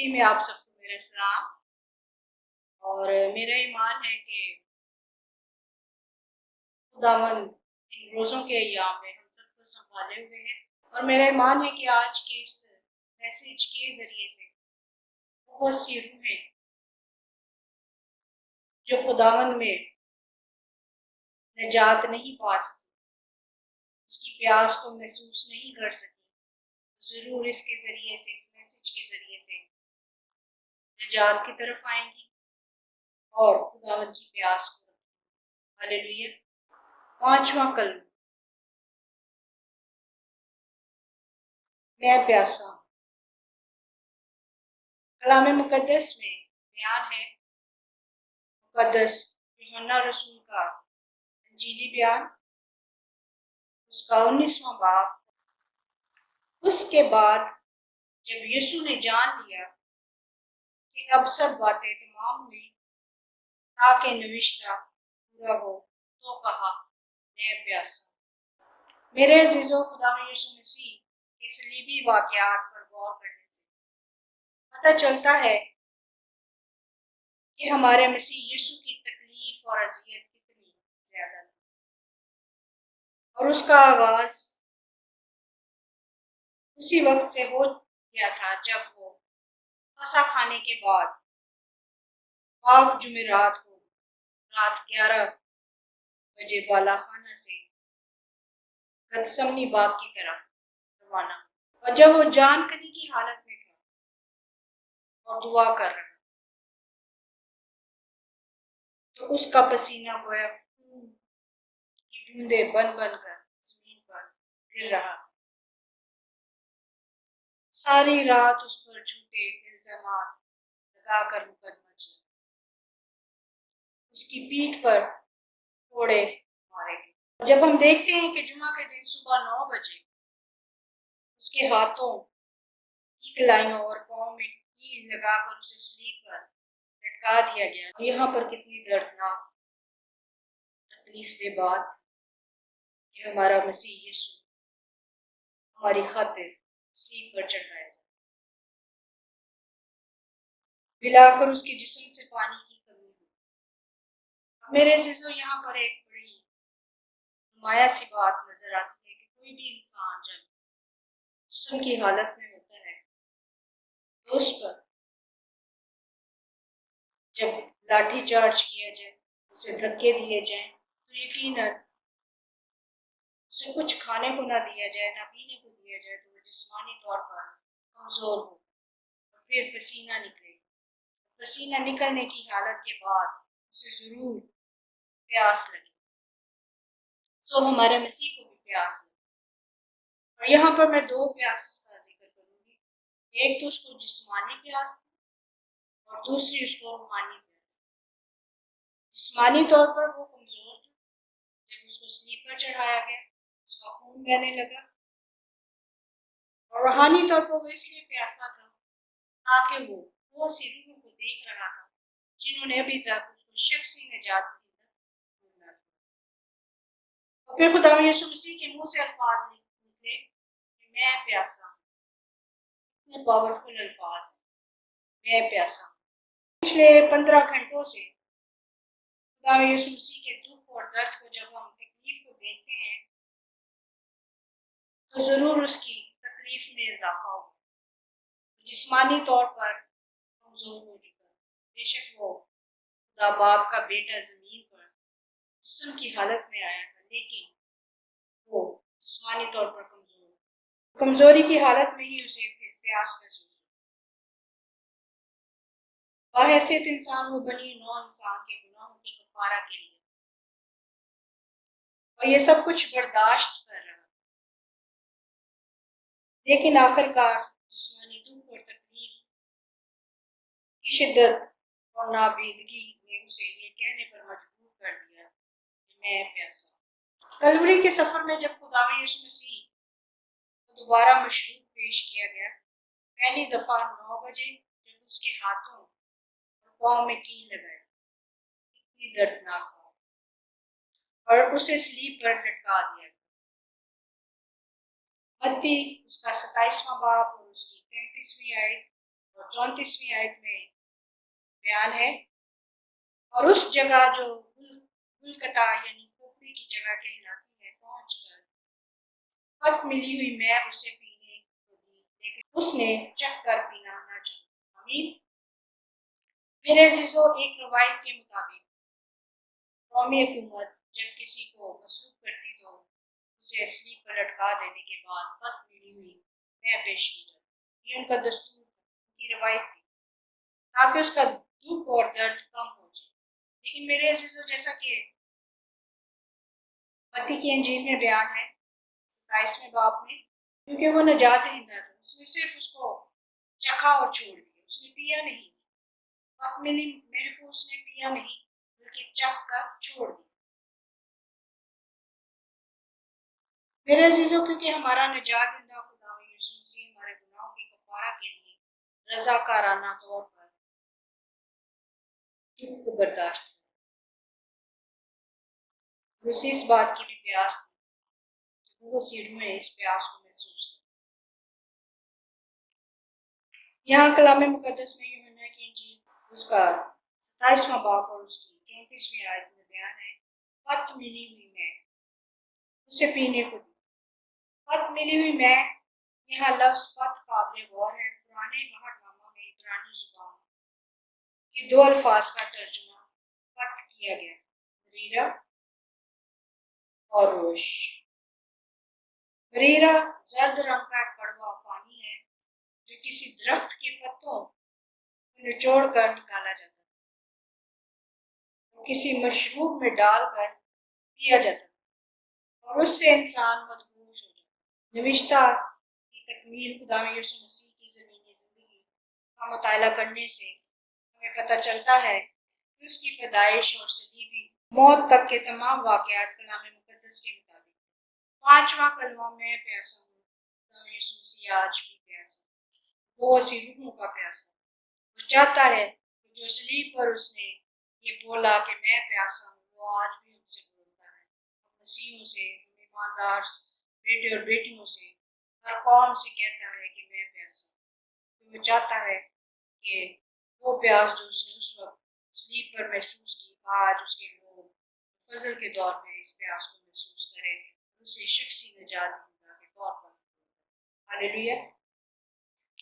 मसीह में आप सबको मेरा सलाम। और मेरा ईमान है कि खुदावंद इन रोज़ों के अय्याम में हम सबको संभाले हुए हैं। और मेरा ईमान है कि आज के इस मैसेज के ज़रिए से बहुत सी रूहें जो खुदावंद में निजात नहीं पा सकी, उसकी प्यास को महसूस नहीं कर सकी, ज़रूर इसके ज़रिए से, इस मैसेज के ज़रिए से निजात की तरफ आएंगी और खुदावंद की प्यास को। हालेलुया। 5वां कलम, मैं प्यासा हूँ। कलाम मुकद्दस में बयान है, मुकद्दस यूहन्ना रसूल का इंजीली बयान, उसका 19वां बाब। उसके बाद जब यीशु ने जान लिया कि अब सब बातें तमाम हुई ताकि नविश्ता पूरा हो, तो कहा, मैं प्यासा। मेरे अजीजों, खुदा में यीशु मसीह के सलीबी वाक़यात पर गौर करने से पता चलता है कि हमारे मसीह यीशु की तकलीफ और अजियत कितनी ज्यादा है। और उसका आगाज उसी वक्त से हो गया था जब वो फसा खाने के बाद पाक जुमेरात को रात 11 बजे बालाखाना से गतसमनी बाग की तरफ रवाना। और जब वो जान कनी की हालत में था और दुआ कर रहा, तो उसका पसीना गोया खून की बूंदे बन बन कर जमीन पर गिर रहा। सारी रात उस पर झूठे इल्जामात लगाकर मुकदमा चला। उसकी पीठ पर कोड़े मारे गए। जब हम देखते हैं कि जुमा के दिन सुबह 9 बजे उसके हाथों की कलाइयों और पाँव में कील लगाकर उसे सलीब पर लटका दिया गया, और यहाँ पर कितनी दर्दनाक तकलीफ दे बात कि हमारा मसीह यीशु हमारी खातिर सलीब पर चढ़ाया, पिलाकर उसके जिस्म से पानी की कमी हुई। मेरे अजीजों, यहाँ पर एक बड़ी नुमाया सी बात नजर आती है कि कोई भी इंसान जब जिस्म की हालत में होता है तो उस पर जब लाठी चार्ज किया जाए, उसे धक्के दिए जाए, तो यकीनन उसे कुछ खाने को ना दिया जाए, ना पीने को दिया जाए, तो वो जिस्मानी तौर पर कमजोर हो और फिर पसीना निकलेगा। पसीना निकलने की हालत के बाद उसे जरूर प्यास लगे। सो हमारे मसीह को भी प्यास लगे। और यहाँ पर मैं दो प्यास का जिक्र करूंगी, एक तो उसको जिस्मानी प्यास और दूसरी उसको रूहानी प्यास। जिस्मानी तौर पर वो कमजोर था, जब उसको सलीब पर चढ़ाया गया उसका खून बहने लगा। और रूहानी तौर पर वो इसलिए प्यासा था ताकि वो सी रूहों को देख रहा था जिन्होंने अभी तक उसको शख्सी निजात दी। और फिर खुदा यीशु मसीह के मुंह से अल्फाज निकले कि मैं प्यासा हूँ। इतने पावरफुल अल्फाज, मैं प्यासा हूँ। पिछले 15 घंटों से खुदा यीशु मसीह के दुख और दर्द को जब हम तकलीफ को देखते हैं तो जरूर उसकी तकलीफ में इजाफा हो। जिस्मानी तौर पर कमजोर हो चुका है। बेशक वो खुदा बाप का बेटा जमीन पर जिस्म की हालत में आया था, लेकिन वो जिस्मानी तौर पर कमजोरी की हालत में ही उसे फिर प्यास महसूस हुआ। बाहैसियत इंसान वो बनी नौ इंसान के गुनाहों की कफारा के लिए, और ये सब कुछ बर्दाश्त कर रहा, लेकिन आखिरकार जिस्मानी दुख और तकलीफ की शिद्दत और नाबीदगी ने उसे ये कहने पर मजबूर कर दिया कि मैं प्यासा। कलवरी के सफर में जब खुदा यीशु मसीह को दोबारा मशरूब पेश किया गया, पहली दफा 9 बजे जब उसके हाथों और पाँव में कील लगाई, इतनी दर्दनाक बात, और उसे सलीब पर लटका दिया। मत्ती उसका 27वां बाब और उसकी 33वीं आयत और 34वीं आयत में बयान है, और उस जगह जो गुलकता यानी खोपड़ी की जगह कहलाती है पहुंचकर फट मिली हुई मैं उसे पीने को दी, लेकिन उसने चख कर पीना न चाहा। आमीन। मेरे अजीजों, एक रवायत के मुताबिक कौमी हुकूमत जब किसी को मसरूफ करती तो उसे असली पर लटका देने के बाद फट मिली हुई मैं पेश की जाती। ये उनका दस्तूर, उनकी रवायत थी, ताकि उसका दुख और दर्द कम हो जाए। लेकिन मेरे अजीजों, जैसा कि मत्ती की अंजील में बयान है 27वें बाब में, क्योंकि वो नजात हिंदा था, उसने सिर्फ उसको चखा और छोड़ दिया, उसने पिया नहीं। अब मेरे को उसने पिया नहीं, बल्कि चख कर छोड़ दिया। मेरे अजीजों, क्योंकि हमारा निजात हिंदा खुदा यीशु मसीह हमारे गुनाहों की कफारा के लिए रजाकाराना तौर पर दुख को बर्दाश्त किया। उसे इस बात की भी प्यास थी, वो सीढ़ी में इस प्यास को महसूस किया। यहाँ कलाम मुकद्दस में यूहन्ना की इंजील उसका 27वां बाब और उसकी 34वीं आयत में बयान है, फट मिली हुई मैं उसे पीने को दी। फट मिली हुई मैं, यहाँ लफ्ज फट काबिल गौर है। पुराने अहदनामा में इब्रानी जुबान के दो अल्फाज का तर्जुमा फट किया गया, मरीरा और रोश। मरीरा जर्द रंग का कड़वा पानी है जो किसी दरख्त के पत्तों को निचोड़ कर निकाला जाता है और किसी मशरूब में डालकर पिया जाता है और उससे इंसान मदबूस हो जाता है। नविश्ता की तकमील खुदा यीशु मसीह की ज़मीनी ज़िंदगी का मुताला करने से हमें पता चलता है कि उसकी पैदाइश और सलीबी मौत तक के तमाम वाक़यात कलाम मुकद्दस के मुताबिक। पांचवा कलमा में प्यासा हूँ, खुदा यीशु मसीह आज भी प्यासा, वो उसी रूहों का प्यासा। वो चाहता है कि जो सलीब पर उसने ये बोला कि मैं प्यासा हूँ, वो आज भी उनसे बोलता है। मसीहों से, ईमानदार बेटे और बेटियों से, हर कौम से कहता है कि मैं प्यासा। तो वो चाहता है कि वो प्यास जो उसने उस वक्त सलीब पर महसूस की, आज उसके लोग फजल के दौर में इस प्यास को महसूस करें, उसे शख्सी निजात के तौर पर। हालेलुया।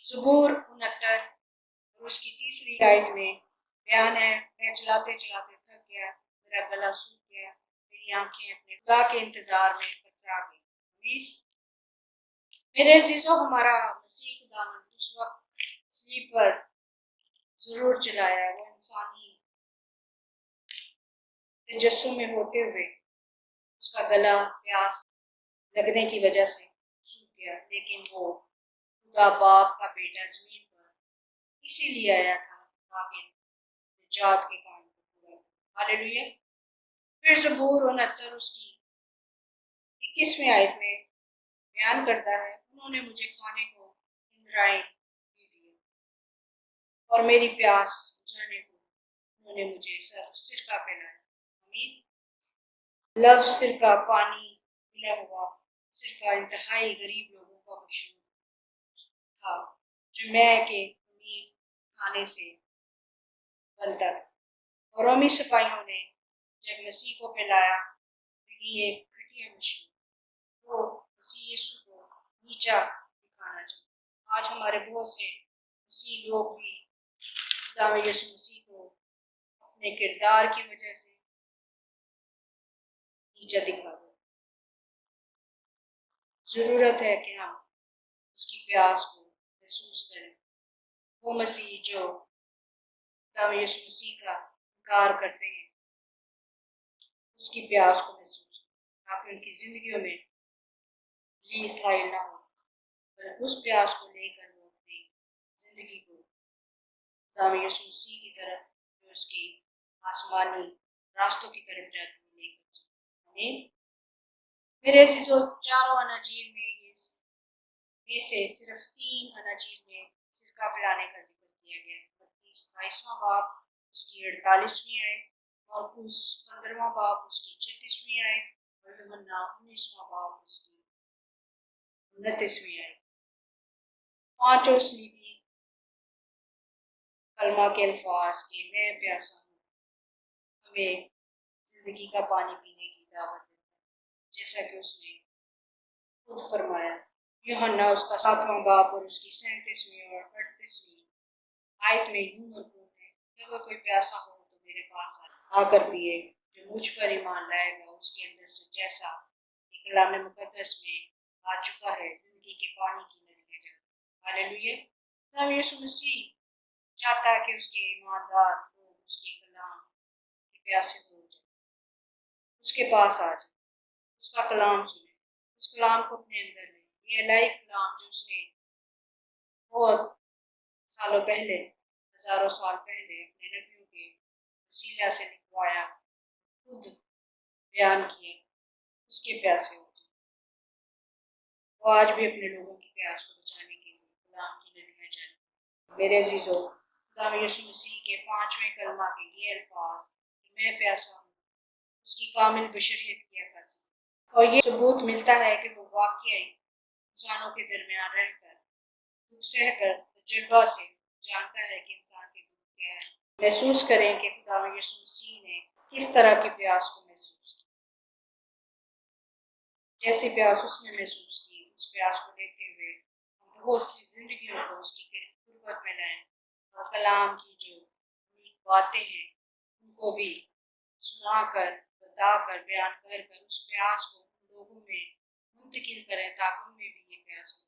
ज़बूर 69 और उसकी 3री आयत में बयान है, मैं चलाते चलाते थक गया, मेरा गला सूख गया, मेरी आंखें अपने खुदा के इंतजार में कतरा गई। मेरे अजीजों, हमारा मसीह खुदा उस वक्त सलीब पर जरूर चलाया, वो इंसानी तजस्सुम में होते हुए उसका गला प्यास लगने की वजह से सूख गया, लेकिन वो खुदा बाप का बेटा जमीन पर इसीलिए आया था ताकि निजात के काम को पूरा करे। हालेलुया। फिर ज़बूर 69 उसकी 21वीं आयत में बयान करता है, उन्होंने मुझे खाने को इंद्रायण दे दिए और मेरी प्यास बुझाने को उन्होंने मुझे सिरका पिलाया। लफ्ज सिरका पानी मिला हुआ सिरका इंतहाई गरीब लोगों का मशरूब था, जो मैं के अमीर खाने से बनता था। और रोमी सिपाहियों ने जब मसीह को पिलाया तो ये घटिया मशरूब, वो मसीह यीशु को नीचा दिखाना चाहता। आज हमारे बहुत से मसीह लोग भी खुदा यीशु मसीह को अपने किरदार की वजह से नीचा दिखा दो। जरूरत है कि हम उसकी प्यास को महसूस करें। वो मसीह जो खुदा यीशु मसीह का इनकार करते हैं, उसकी प्यास को महसूस करें, ताकि उनकी जिंदगियों में लीस हाइल ना हो, पर उस प्यास को लेकर वो अपनी जिंदगी को खुदा यीशु मसीह की तरफ, जो उसकी आसमानी रास्तों की तरफ जाती है, लेकर चले। मेरे अजीजों, चारों अनाजील में से सिर्फ 3 अनाजील में सिरका पिलाने का जिक्र किया गया है। मत्ती 27वां बाब उसकी 48वीं आयत और उस 15वां बाब उसकी 36वीं आयत और यूहन्ना 19वां बाब उसकी 29वीं आयत। पांचों सलीबी कलमा के अल्फाज कि मैं प्यासा हूँ हमें ज़िंदगी का पानी पीने की दावत देता है, जैसा कि उसने खुद फरमाया। यूहन्ना उसका 7वां बाब और उसकी 37वीं और 38वीं आयत में यूं मरकूब है कि अगर कोई प्यासा हो तो मेरे पास आकर पिए, जो मुझ पर ईमान लाएगा उसके अंदर से जैसा कि कलाम मुकद्दस में आ चुका है जिंदगी के पानी की नदियां जल। हालेलुया। खुदा यीशु मसीह चाहता है कि उसके ईमानदार लोग उसके कलाम के प्यासे हो जाए, उसके पास आ जाए, उसका कलाम सुने, उस कलाम को अपने अंदर ले। ये इलाही कलाम जो उसने बहुत सालों पहले, हजारों साल पहले अपने नबियों के वसीला से लिखवाया, खुद बयान किए, उसके प्यासे हो जाए। वो आज भी अपने लोगों की प्यास को बचाने के लिए कलाम की नदियां चले। मेरे अजीजों, खुदा यीशु मसीह के 5वें कलमा के ये अल्फाज कि मैं प्यासा हूँ, उसकी कामिल बशरियत की अक्कासी, और ये सबूत मिलता है कि वो वाकई इंसानों के दरमियान रहकर दुख सहकर तजुर्बा से जानता है कि इंसान के दुख क्या है। महसूस करें कि खुदा यीशु मसीह ने किस तरह की प्यास को महसूस किया, जैसी प्यास उसने महसूस की। उस प्यास को देखते हुए हम बहुत सी जिंदगियों को उसकी गुर्बत में लाएं और कलाम की जो बातें हैं उनको भी सुनाकर, बताकर, बयान कर कर उस प्यास को उन लोगों में मुंतकिल करें ताकि उनमें भी ये प्यास हो,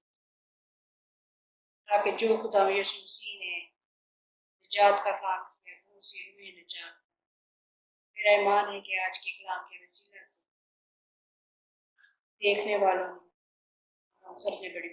ताकि जो खुदा यीशु मसीह ने निजात का काम किया वो उसे हमें निजात। मेरा ईमान है कि आज के कलाम के वसीला से देखने वालों ने सबसे बड़ी